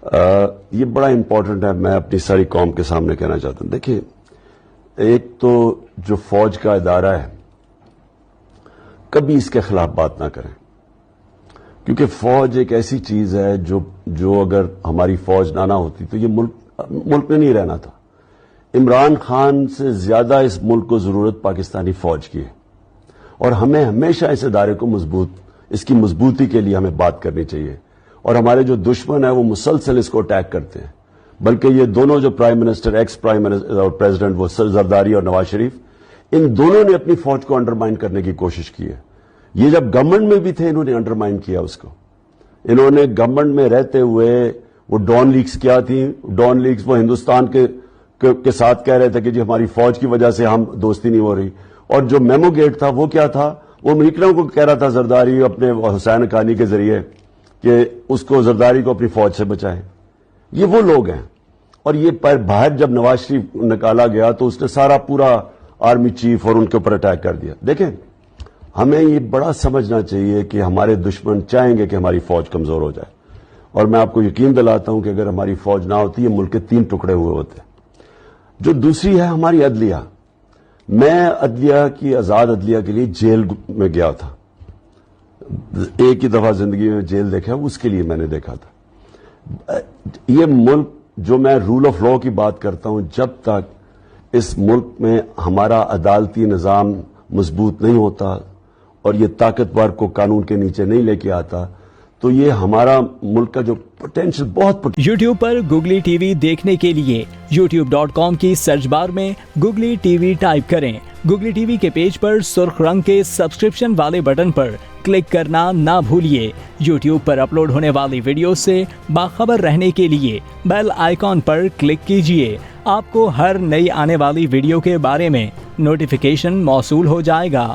یہ بڑا امپورٹنٹ ہے، میں اپنی ساری قوم کے سامنے کہنا چاہتا ہوں. دیکھیں، ایک تو جو فوج کا ادارہ ہے کبھی اس کے خلاف بات نہ کریں، کیونکہ فوج ایک ایسی چیز ہے جو اگر ہماری فوج نہ ہوتی تو یہ ملک میں نہیں رہنا تھا. عمران خان سے زیادہ اس ملک کو ضرورت پاکستانی فوج کی ہے، اور ہمیں ہمیشہ اس ادارے کو اس کی مضبوطی کے لیے ہمیں بات کرنی چاہیے. اور ہمارے جو دشمن ہیں وہ مسلسل اس کو اٹیک کرتے ہیں، بلکہ یہ دونوں جو prime minister, ex prime minister اور پریزیڈنٹ، وہ زرداری اور نواز شریف، ان دونوں نے اپنی فوج کو انڈرمائن کرنے کی کوشش کی ہے. یہ جب گورنمنٹ میں بھی تھے انہوں نے انڈرمائن کیا اس کو. انہوں نے گورنمنٹ میں رہتے ہوئے وہ ڈان لیگز کیا تھی، ڈان لیگز وہ ہندوستان کے ساتھ کہہ رہے تھے کہ جی ہماری فوج کی وجہ سے ہم دوستی نہیں ہو رہی. اور جو میمو گیٹ تھا وہ کیا تھا، وہ امریکنوں کو کہہ رہا تھا زرداری اپنے حسین حقانی کے ذریعے کہ اس کو زرداری کو اپنی فوج سے بچائیں. یہ وہ لوگ ہیں. اور یہ باہر جب نواز شریف نکالا گیا تو اس نے سارا پورا آرمی چیف اور ان کے اوپر اٹیک کر دیا. دیکھیں، ہمیں یہ بڑا سمجھنا چاہیے کہ ہمارے دشمن چاہیں گے کہ ہماری فوج کمزور ہو جائے، اور میں آپ کو یقین دلاتا ہوں کہ اگر ہماری فوج نہ ہوتی یہ ملک کے 3 ٹکڑے ہوئے ہوتے. جو دوسری ہے ہماری عدلیہ. میں عدلیہ کی، آزاد عدلیہ کے لیے جیل میں گیا تھا. ایک ہی دفعہ زندگی میں جیل دیکھا، اس کے لیے میں نے دیکھا تھا. یہ ملک، جو میں رول آف لا کی بات کرتا ہوں، جب تک اس ملک میں ہمارا عدالتی نظام مضبوط نہیں ہوتا اور یہ طاقتور کو قانون کے نیچے نہیں لے کے آتا تو یہ ہمارا ملک کا جو پوٹینشیل بہت یوٹیوب پر گوگلی ٹی وی دیکھنے کے لیے youtube.com کی سرچ بار میں گوگلی ٹی وی ٹائپ کریں. گوگلی ٹی وی کے پیج پر سرخ رنگ کے سبسکرپشن والے بٹن پر کلک کرنا نہ بھولیے. یوٹیوب پر اپلوڈ ہونے والی ویڈیو سے باخبر رہنے کے لیے بیل آئیکن پر کلک کیجیے. آپ کو ہر نئی آنے والی ویڈیو کے بارے میں نوٹیفیکیشن موصول ہو جائے گا.